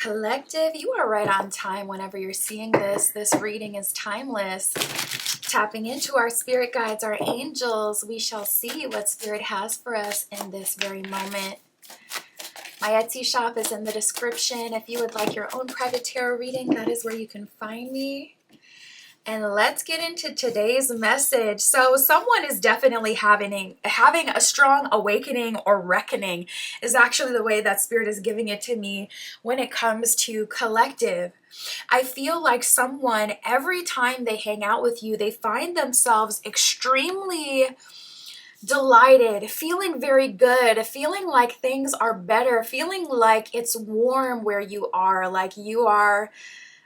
Collective, you are right on time whenever you're seeing this. This reading is timeless. Tapping into our spirit guides, our angels, we shall see what spirit has for us in this very moment. My Etsy shop is in the description. If you would like your own private tarot reading, that is where you can find me. And let's get into today's message. So someone is definitely having a strong awakening or reckoning is actually the way that Spirit is giving it to me when it comes to collective. I feel like someone, every time they hang out with you, they find themselves extremely delighted, feeling very good, feeling like things are better, feeling like it's warm where you are, like you are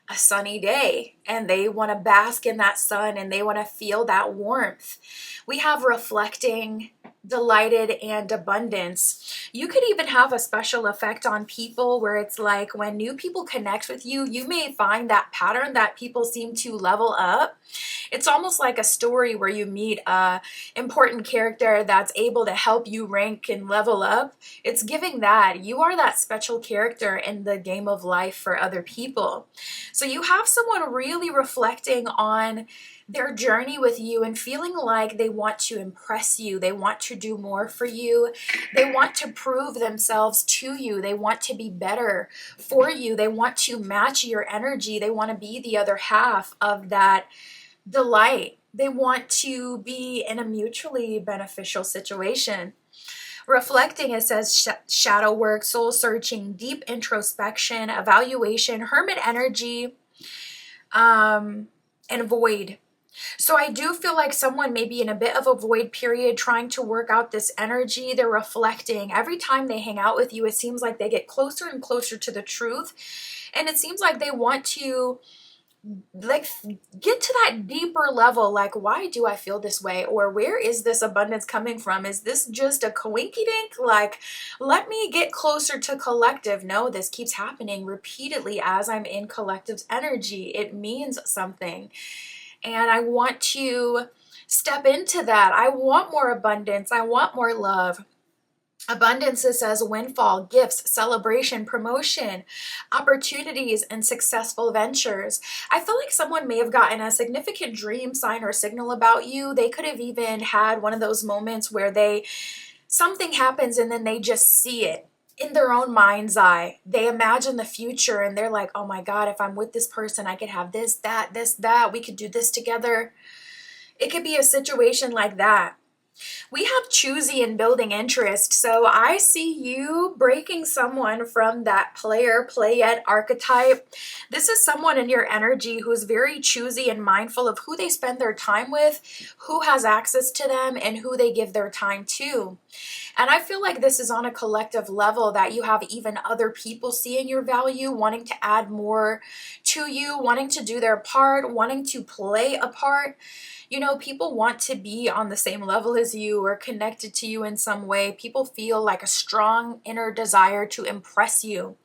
a sunny day and they want to bask in that sun and they want to feel that warmth. We have reflecting, delighted, and abundance. You could even have a special effect on people where it's like when new people connect with you, you may find that pattern that people seem to level up. It's almost like a story where you meet a important character that's able to help you rank and level up. It's giving that you are that special character in the game of life for other people. So you have someone really reflecting on their journey with you and feeling like they want to impress you. They want to do more for you. They want to prove themselves to you. They want to be better for you. They want to match your energy. They want to be the other half of that delight. They want to be in a mutually beneficial situation. Reflecting, it says shadow work, soul searching, deep introspection, evaluation, hermit energy, and void. So I do feel like someone may be in a bit of a void period trying to work out this energy. They're reflecting. Every time they hang out with you, it seems like they get closer and closer to the truth. And it seems like they want to get to that deeper level, like, why do I feel this way? Or where is this abundance coming from? Is this just a coinkydink? Like, let me get closer to collective. No, this keeps happening repeatedly as I'm in collective's energy. It means something. And I want to step into that. I want more abundance. I want more love. Abundance, it says windfall, gifts, celebration, promotion, opportunities, and successful ventures. I feel like someone may have gotten a significant dream sign or signal about you. They could have even had one of those moments where something happens and then they just see it in their own mind's eye. They imagine the future and they're like, oh my God, if I'm with this person, I could have this, that, we could do this together. It could be a situation like that. We have choosy and building interest. So I see you breaking someone from that player, playette archetype. This is someone in your energy who's very choosy and mindful of who they spend their time with, who has access to them, and who they give their time to. And I feel like this is on a collective level that you have even other people seeing your value, wanting to add more to you, wanting to do their part, wanting to play a part. You know, people want to be on the same level as you or connected to you in some way. People feel like a strong inner desire to impress you.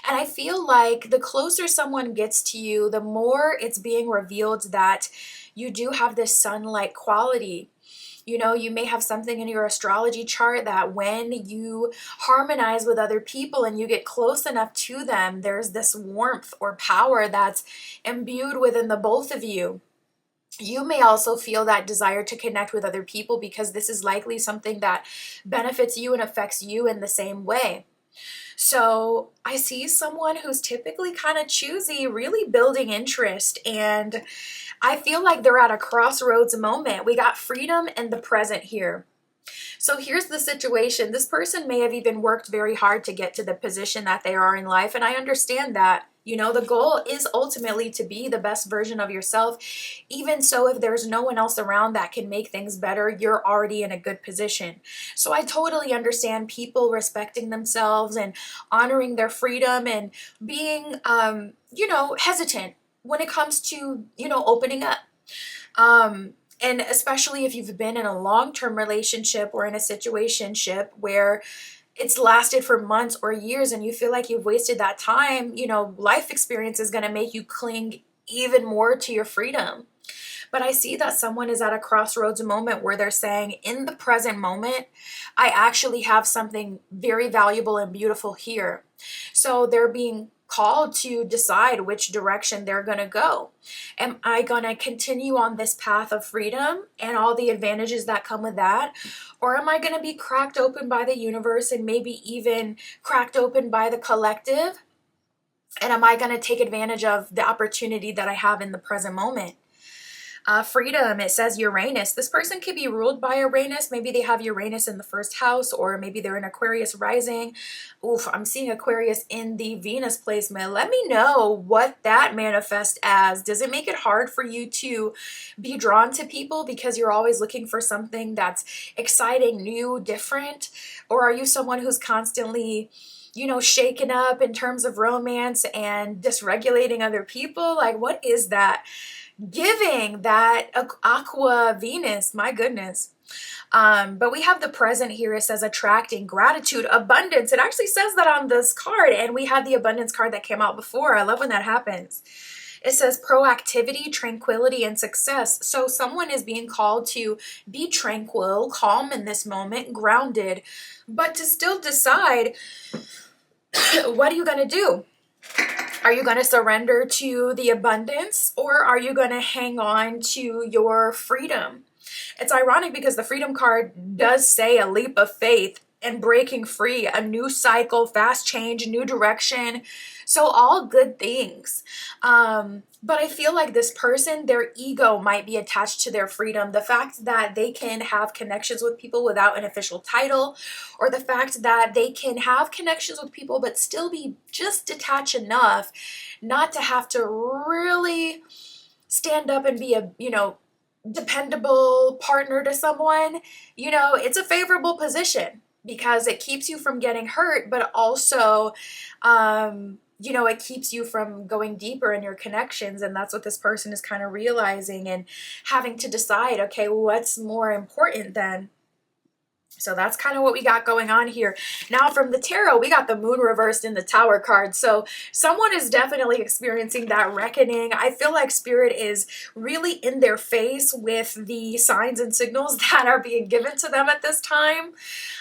And I feel like the closer someone gets to you, the more it's being revealed that you do have this sun-like quality. You know, you may have something in your astrology chart that when you harmonize with other people and you get close enough to them, there's this warmth or power that's imbued within the both of you. You may also feel that desire to connect with other people because this is likely something that benefits you and affects you in the same way. So I see someone who's typically kind of choosy, really building interest, and I feel like they're at a crossroads moment. We got freedom and the present here. So here's the situation. This person may have even worked very hard to get to the position that they are in life, and I understand that. You know, the goal is ultimately to be the best version of yourself. Even so, if there's no one else around that can make things better, you're already in a good position. So I totally understand people respecting themselves and honoring their freedom and being, hesitant when it comes to, opening up. And especially if you've been in a long-term relationship or in a situationship where it's lasted for months or years and you feel like you've wasted that time, life experience is going to make you cling even more to your freedom. But I see that someone is at a crossroads moment where they're saying, in the present moment, I actually have something very valuable and beautiful here. So they're being called to decide which direction they're going to go. Am I going to continue on this path of freedom and all the advantages that come with that? Or am I going to be cracked open by the universe and maybe even cracked open by the collective? And am I going to take advantage of the opportunity that I have in the present moment? Freedom, it says Uranus. This person could be ruled by Uranus. Maybe they have Uranus in the first house, or maybe they're in Aquarius rising. Oof, I'm seeing Aquarius in the Venus placement. Let me know what that manifests as. Does it make it hard for you to be drawn to people because you're always looking for something that's exciting, new, different? Or are you someone who's constantly, shaken up in terms of romance and dysregulating other people? Like, what is that? Giving that aqua Venus, my goodness. But we have the present here. It says attracting, gratitude, abundance. It actually says that on this card, and we had the abundance card that came out before. I love when that happens. It says proactivity, tranquility, and success. So someone is being called to be tranquil, calm in this moment, grounded, but to still decide, what are you going to do? Are you going to surrender to the abundance, or are you going to hang on to your freedom? It's ironic because the freedom card does say a leap of faith and breaking free, a new cycle, fast change, new direction. So all good things. But I feel like this person, their ego might be attached to their freedom. The fact that they can have connections with people without an official title, or the fact that they can have connections with people but still be just detached enough not to have to really stand up and be a, dependable partner to someone. It's a favorable position because it keeps you from getting hurt, but also, it keeps you from going deeper in your connections. And that's what this person is kind of realizing and having to decide, okay, what's more important then? So that's kind of what we got going on here. Now from the tarot, we got the moon reversed in the Tower card. So someone is definitely experiencing that reckoning. I feel like spirit is really in their face with the signs and signals that are being given to them at this time.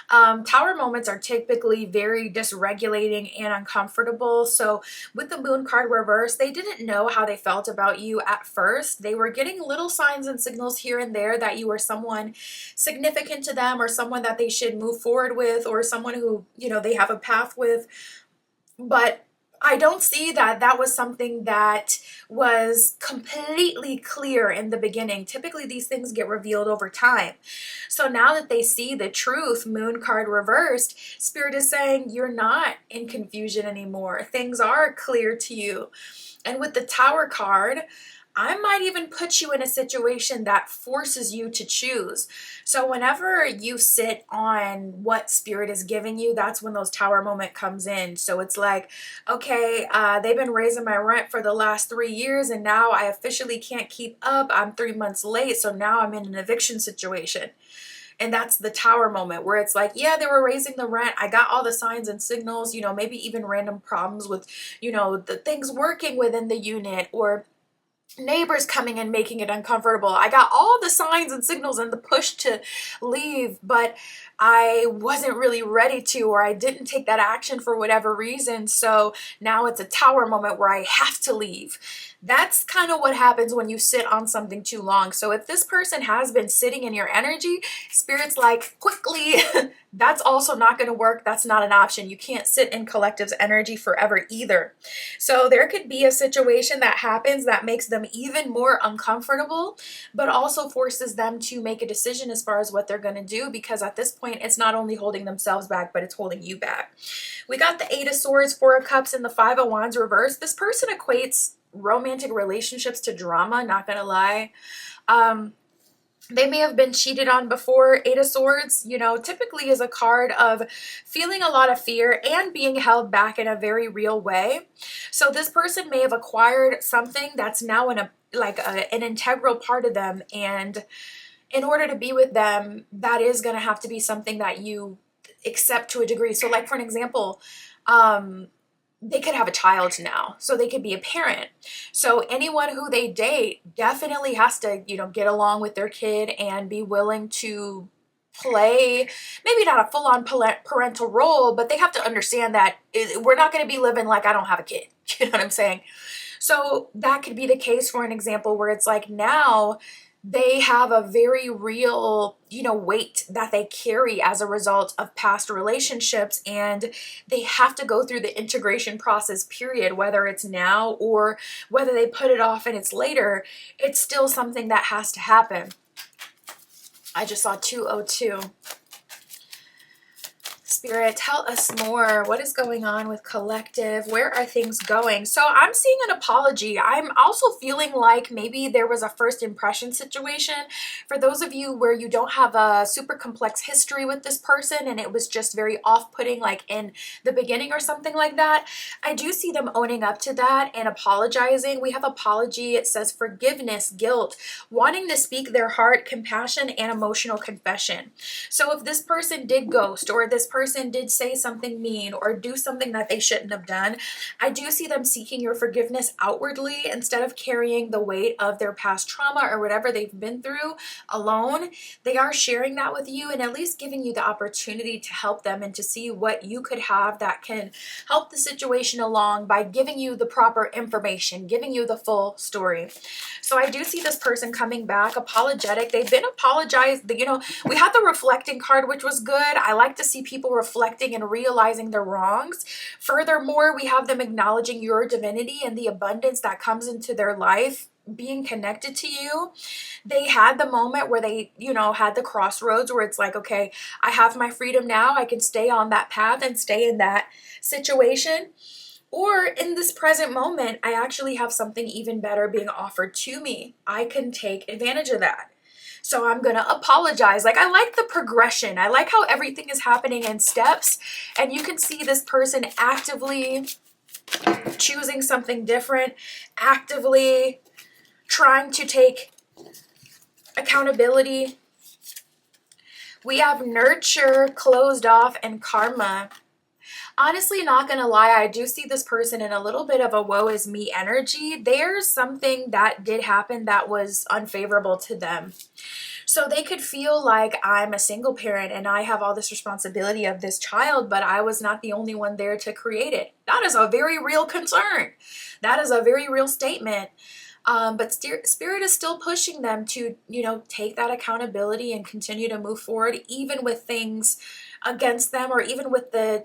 Tower moments are typically very dysregulating and uncomfortable. So with the moon card reversed, they didn't know how they felt about you at first. They were getting little signs and signals here and there that you were someone significant to them, or someone that they should move forward with, or someone who, they have a path with. But I don't see that that was something that was completely clear in the beginning. Typically, these things get revealed over time. So now that they see the truth, moon card reversed, spirit is saying you're not in confusion anymore. Things are clear to you. And with the Tower card, I might even put you in a situation that forces you to choose. So whenever you sit on what spirit is giving you, that's when those Tower moment comes in. So it's like, okay, they've been raising my rent for the last 3 years and now I officially can't keep up. I'm 3 months late. So now I'm in an eviction situation. And that's the Tower moment where it's like, yeah, they were raising the rent. I got all the signs and signals, maybe even random problems with, the things working within the unit, or neighbors coming and making it uncomfortable. I got all the signs and signals and the push to leave, but I wasn't really ready to, or I didn't take that action for whatever reason. So now it's a Tower moment where I have to leave. That's kind of what happens when you sit on something too long. So if this person has been sitting in your energy, spirit's like, quickly, that's also not going to work. That's not an option. You can't sit in collective's energy forever either. So there could be a situation that happens that makes them even more uncomfortable, but also forces them to make a decision as far as what they're going to do, because at this point, it's not only holding themselves back, but it's holding you back. We got the 8 of Swords, 4 of Cups, and the 5 of Wands reversed. This person equates romantic relationships to drama, not gonna lie. They may have been cheated on before. 8 of Swords, typically is a card of feeling a lot of fear and being held back in a very real way. So this person may have acquired something that's now an integral part of them, and in order to be with them, that is going to have to be something that you accept to a degree. So like, for an example, they could have a child now, so they could be a parent. So anyone who they date definitely has to, get along with their kid and be willing to play, maybe not a full-on parental role, but they have to understand that we're not going to be living like I don't have a kid. You know what I'm saying? So that could be the case for an example where it's like now they have a very real, weight that they carry as a result of past relationships, and they have to go through the integration process, period, whether it's now or whether they put it off and it's later. It's still something that has to happen. I just saw 202. Spirit, tell us more. What is going on with collective? Where are things going? So I'm seeing an apology. I'm also feeling like maybe there was a first impression situation. For those of you where you don't have a super complex history with this person and it was just very off-putting like in the beginning or something like that, I do see them owning up to that and apologizing. We have apology. It says forgiveness, guilt, wanting to speak their heart, compassion, and emotional confession. So if this person did ghost or this person did say something mean or do something that they shouldn't have done, I do see them seeking your forgiveness outwardly instead of carrying the weight of their past trauma or whatever they've been through alone. They are sharing that with you and at least giving you the opportunity to help them and to see what you could have that can help the situation along by giving you the proper information, giving you the full story. So I do see this person coming back apologetic. They've been apologized. We had the reflecting card, which was good. I like to see people reflecting and realizing their wrongs. Furthermore, we have them acknowledging your divinity and the abundance that comes into their life being connected to you. They had the moment where they, had the crossroads where it's like, okay, I have my freedom now. I can stay on that path and stay in that situation. Or in this present moment, I actually have something even better being offered to me. I can take advantage of that. So I'm going to apologize. Like, I like the progression. I like how everything is happening in steps. And you can see this person actively choosing something different, actively trying to take accountability. We have nurture, closed off, and karma. Honestly, not gonna lie, I do see this person in a little bit of a woe is me energy. There's something that did happen that was unfavorable to them. So they could feel like I'm a single parent and I have all this responsibility of this child, but I was not the only one there to create it. That is a very real concern. That is a very real statement. But Spirit is still pushing them to, take that accountability and continue to move forward, even with things against them or even with the,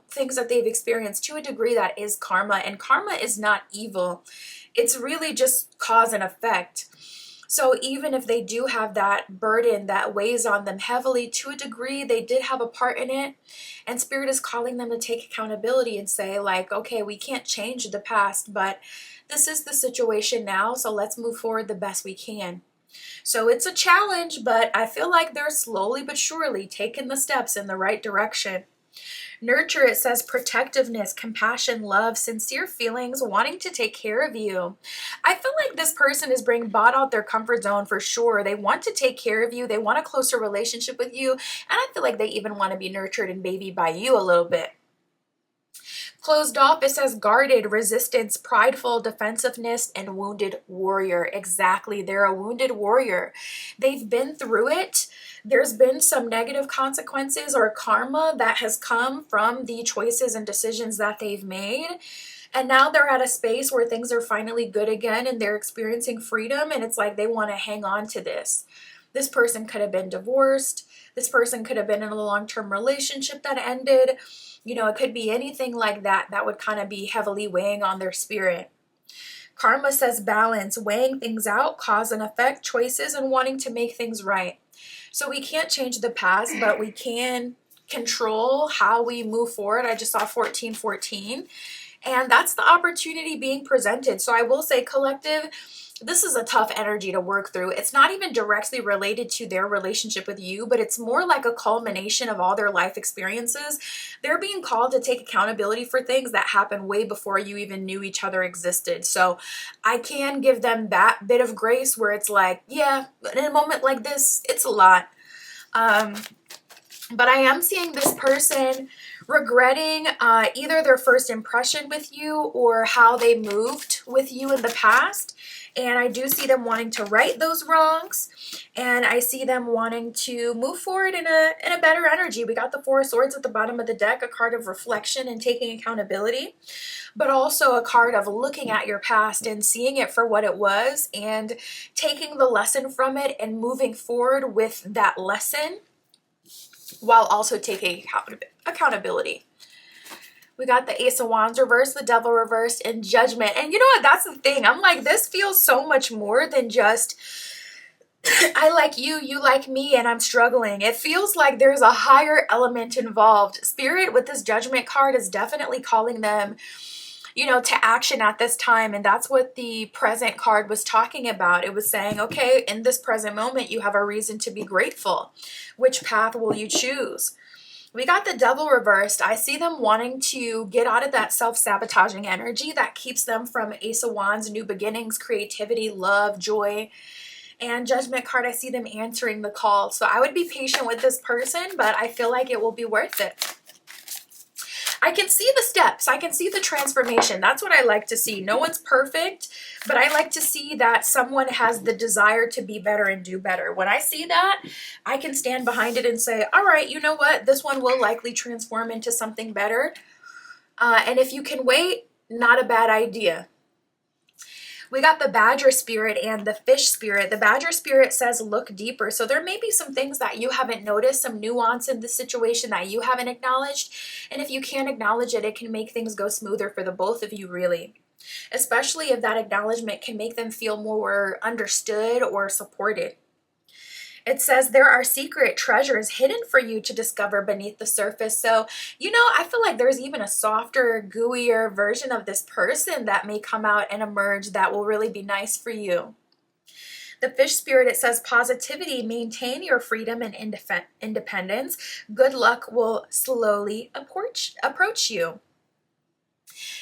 things that they've experienced. To a degree, that is karma. And karma is not evil. It's really just cause and effect. So even if they do have that burden that weighs on them heavily, to a degree, they did have a part in it. And Spirit is calling them to take accountability and say, like, okay, we can't change the past, but this is the situation now, so let's move forward the best we can. So it's a challenge, but I feel like they're slowly but surely taking the steps in the right direction. Nurture, it says protectiveness, compassion, love, sincere feelings, wanting to take care of you. I feel like this person is being bought out their comfort zone for sure. They want to take care of you. They want a closer relationship with you. And I feel like they even want to be nurtured and babied by you a little bit. Closed off, it says guarded, resistance, prideful, defensiveness, and wounded warrior. Exactly. They're a wounded warrior. They've been through it. There's been some negative consequences or karma that has come from the choices and decisions that they've made. And now they're at a space where things are finally good again and they're experiencing freedom. And it's like they want to hang on to this. This person could have been divorced. This person could have been in a long-term relationship that ended. It could be anything like that that would kind of be heavily weighing on their spirit. Karma says balance, weighing things out, cause and effect, choices, and wanting to make things right. So we can't change the past, but we can control how we move forward. I just saw 1414, and that's the opportunity being presented. So I will say, collective, this is a tough energy to work through. It's not even directly related to their relationship with you, but it's more like a culmination of all their life experiences. They're being called to take accountability for things that happened way before you even knew each other existed. So I can give them that bit of grace where it's like, yeah, in a moment like this, it's a lot. But I am seeing this person regretting either their first impression with you or how they moved with you in the past. And I do see them wanting to right those wrongs, and I see them wanting to move forward in a better energy. We got the Four of Swords at the bottom of the deck, a card of reflection and taking accountability, but also a card of looking at your past and seeing it for what it was and taking the lesson from it and moving forward with that lesson while also taking accountability. We got the Ace of Wands reversed, the Devil reversed, and Judgment. And you know what? That's the thing. I'm like, this feels so much more than just I like you, you like me, and I'm struggling. It feels like there's a higher element involved. Spirit with this Judgment card is definitely calling them, you know, to action at this time. And that's what the present card was talking about. It was saying, okay, in this present moment, you have a reason to be grateful. Which path will you choose? We got the Devil reversed. I see them wanting to get out of that self-sabotaging energy that keeps them from Ace of Wands, new beginnings, creativity, love, joy. And Judgment card, I see them answering the call. So I would be patient with this person, but I feel like it will be worth it. I can see the steps. I can see the transformation. That's what I like to see. No one's perfect, but I like to see that someone has the desire to be better and do better. When I see that, I can stand behind it and say, all right, you know what? This one will likely transform into something better. And if you can wait, not a bad idea. We got the Badger spirit and the Fish spirit. The Badger spirit says look deeper. So there may be some things that you haven't noticed, some nuance in the situation that you haven't acknowledged. And if you can't acknowledge it, it can make things go smoother for the both of you, really. Especially if that acknowledgement can make them feel more understood or supported. It says there are secret treasures hidden for you to discover beneath the surface. So, you know, I feel like there's even a softer, gooier version of this person that may come out and emerge that will really be nice for you. The Fish spirit, it says positivity, maintain your freedom and independence. Good luck will slowly approach you.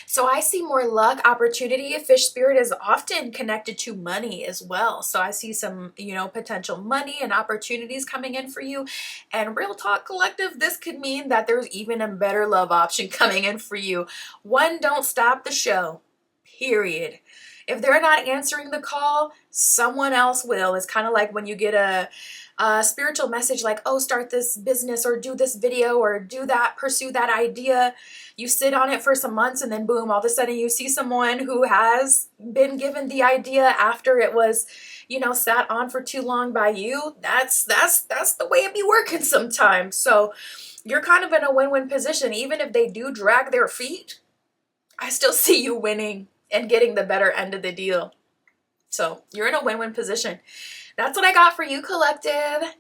So I see more luck, opportunity. Fish spirit is often connected to money as well. So I see some, you know, potential money and opportunities coming in for you. And Real Talk Collective, this could mean that there's even a better love option coming in for you. One, don't stop the show, period. If they're not answering the call, someone else will. It's kind of like when you get a spiritual message like, oh, start this business or do this video or do that, pursue that idea. You sit on it for some months and then boom, all of a sudden you see someone who has been given the idea after it was, you know, sat on for too long by you. That's the way it be working sometimes. So you're kind of in a win-win position. Even if they do drag their feet, I still see you winning and getting the better end of the deal. So you're in a win-win position. That's what I got for you, collective.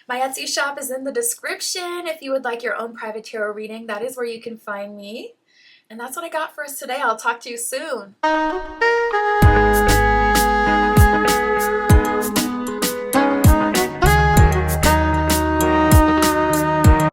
My Etsy shop is in the description. If you would like your own private tarot reading, that is where you can find me. And that's what I got for us today. I'll talk to you soon.